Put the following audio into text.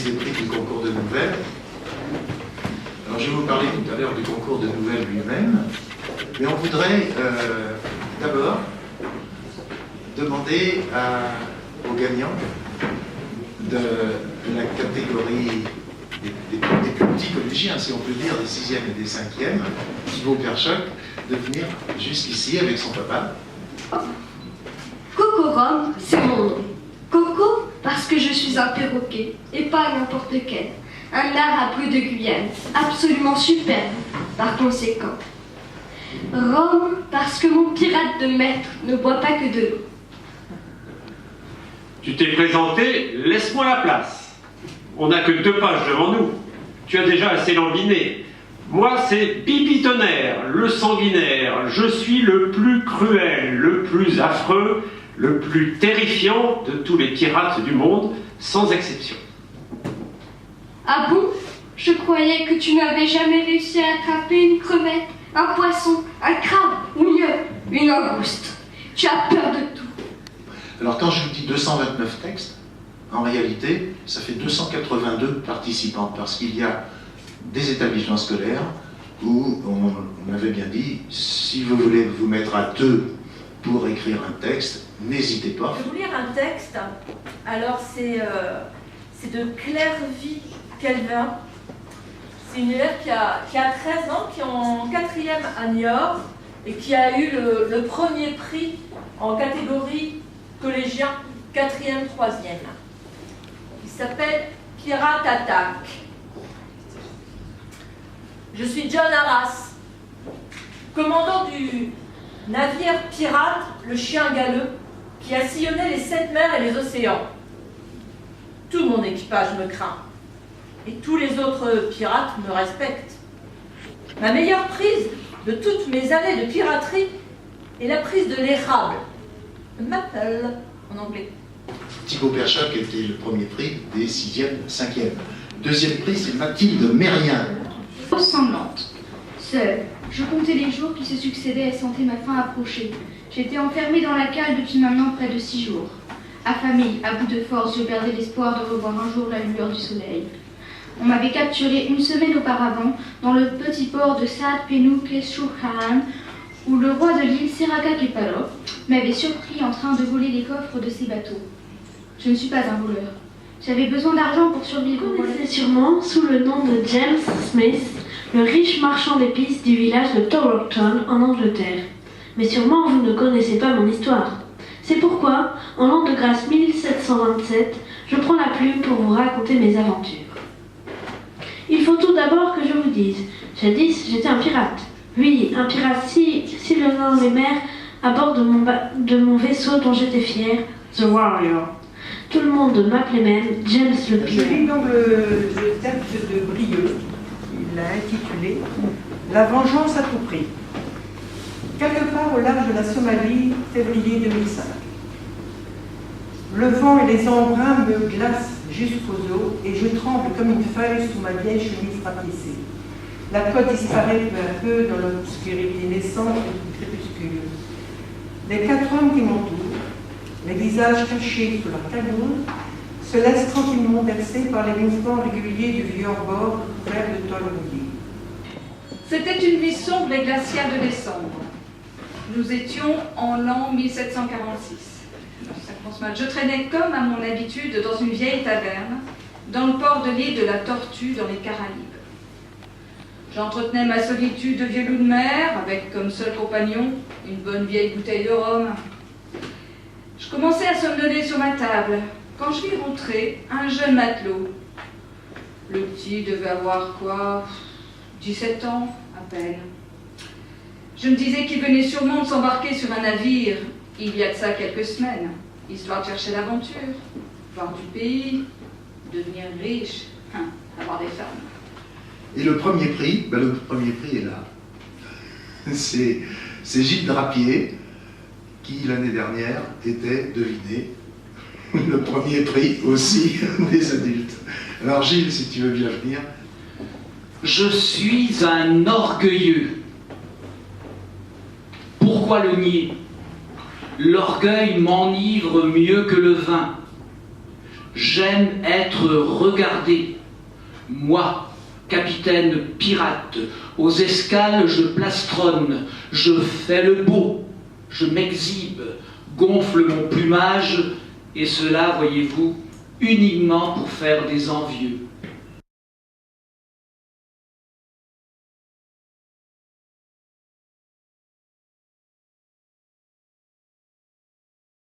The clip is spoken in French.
Des prix du concours de nouvelles. Alors je vais vous parler tout à l'heure du concours de nouvelles lui-même, mais on voudrait d'abord demander aux gagnants de la catégorie des plus petits collégiens, si on peut dire, des 6e et des 5e, Thibaut Perchoc, de venir jusqu'ici avec son papa. Coco Rome, c'est mon nom. Coco, parce que je suis un perroquet, et pas n'importe quel. Un art à bruit de Guyane, absolument superbe, par conséquent. Rome, parce que mon pirate de maître ne boit pas que de l'eau. Tu t'es présenté, laisse-moi la place. On n'a que 2 pages devant nous. Tu as déjà assez lambiné. Moi, c'est Pipi Tonnerre, le sanguinaire. Je suis le plus cruel, le plus affreux, le plus terrifiant de tous les pirates du monde, sans exception. Ah bon? Je croyais que tu n'avais jamais réussi à attraper une crevette, un poisson, un crabe, ou mieux, une langouste. Tu as peur de tout. Alors quand je vous dis 229 textes, en réalité, ça fait 282 participants, parce qu'il y a des établissements scolaires où on avait bien dit, si vous voulez vous mettre à 2 pour écrire un texte, n'hésitez pas. Je vais vous lire un texte. Alors c'est de Claire-Vie Kelvin. C'est une élève qui a 13 ans, qui est en 4e à Niort et qui a eu le premier prix en catégorie collégien 4e, 3e. Il s'appelle Pirate Attack. Je suis John Arras, commandant du navire pirate, le Chien Galeux, qui a sillonné les 7 mers et les océans. Tout mon équipage me craint, et tous les autres pirates me respectent. Ma meilleure prise de toutes mes années de piraterie est la prise de l'érable, maple en anglais. Thibaut Perchoc était le premier prix des 6e, 5e. Deuxième prix, c'est Mathilde Mérien. Ressemblante. Seule, je comptais les jours qui se succédaient et sentais ma fin approcher. J'étais enfermée dans la cale depuis maintenant près de 6 jours. Affamée, à bout de force, je perdais l'espoir de revoir un jour la lueur du soleil. On m'avait capturé une semaine auparavant dans le petit port de Saad Penuk Shukran, où le roi de l'île Seraka Kepalo m'avait surpris en train de voler les coffres de ses bateaux. Je ne suis pas un voleur. J'avais besoin d'argent pour survivre. Vous connaissez sûrement sous le nom de James Smith, le riche marchand d'épices du village de Towerton en Angleterre. Mais sûrement vous ne connaissez pas mon histoire. C'est pourquoi, en l'an de grâce 1727, je prends la plume pour vous raconter mes aventures. Il faut tout d'abord que je vous dise, jadis j'étais un pirate. Oui, un pirate sillonnant les mers à bord de mon vaisseau dont j'étais fier, The Warrior. Tout le monde m'appelait même James le Je Pirate. lis donc le texte de Brieux. Il l'a intitulé « La vengeance à tout prix ». Quelque part au large de la Somalie, février 2005. Le vent et les embruns me glacent jusqu'aux os et je tremble comme une feuille sous ma vieille chemise rapiécée. La côte disparaît peu à peu dans l'obscurité naissante du crépuscule. Les 4 hommes qui m'entourent, les visages cachés sous leur cagoule, se laissent tranquillement bercer par les mouvements réguliers du vieux bord couvert de tôle mouillée. C'était une nuit sombre et glaciale de décembre. Nous étions en l'an 1746. Ça commence mal. Je traînais comme à mon habitude dans une vieille taverne, dans le port de l'île de la Tortue, dans les Caraïbes. J'entretenais ma solitude de vieux loup de mer, avec comme seul compagnon une bonne vieille bouteille de rhum. Je commençais à somnoler sur ma table, quand je vis rentrer un jeune matelot. Le petit devait avoir quoi, 17 ans à peine. Je me disais qu'il venait sûrement de s'embarquer sur un navire, il y a de ça quelques semaines, histoire de chercher l'aventure, voir du pays, devenir riche, avoir des femmes. Et le premier prix est là. C'est Gilles Drapier, qui l'année dernière était, deviné, le premier prix aussi des adultes. Alors Gilles, si tu veux bien venir. Je suis un orgueilleux. Pourquoi le nier? L'orgueil m'enivre mieux que le vin. J'aime être regardé. Moi, capitaine pirate, aux escales je plastronne, je fais le beau, je m'exhibe, gonfle mon plumage, et cela, voyez-vous, uniquement pour faire des envieux.